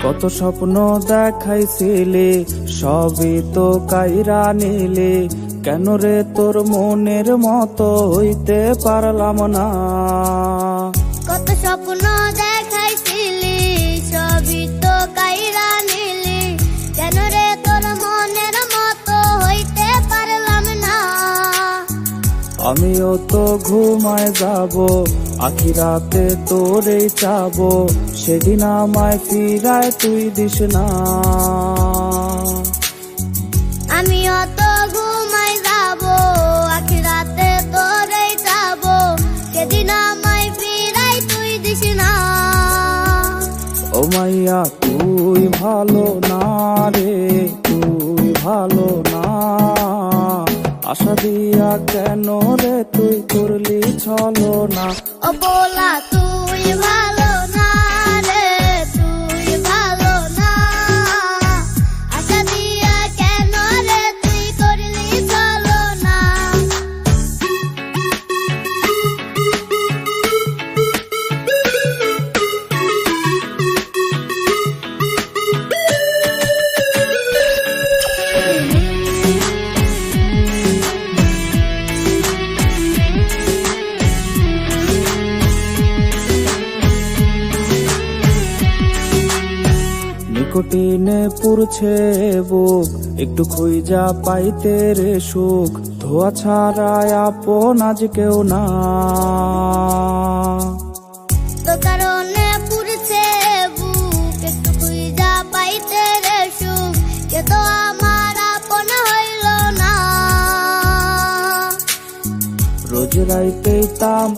কত স্বপ্ন দেখাইছিলে সবই তো কাইরা নিলে, কেন রে তোর মনের মতো হইতে পারলাম না। কত স্বপ্ন দেখাইছিলি সবই তো কাইরা নিলি, কেন রে তোর মনের মতো হইতে পারলাম না। আমিও তো ঘুমায় যাব, আখিরাতে তোরে চাবো, সেদিন আমায় ফিরায় তুই দিস না। আমিও তো ঘুমাই যাব, আখিরাতে তোরে যাব, সেদিন আমায় ফিরাই তুই দিস না। ও মাইয়া তুই ভালো না রে, তুই ভালো না, আশা দিয়া কেন রে তুই করলি ছলো না। ও বলা তুই ভালো না রে, তুই ভালো না, আশা দিয়া কেন রে তুই করলি চলো না। নিকটিনে পুরছে বুক, একটু খুঁজা পাইতে রে সুখ, ধোয়া ছাড়ায় আপন আজ কেউ না। তো কারণে পুরছে বুক, একটু খুঁজা পাইতে রে সুখ, কে তো আমার আপন হইল না। রোজ রাইতে তাম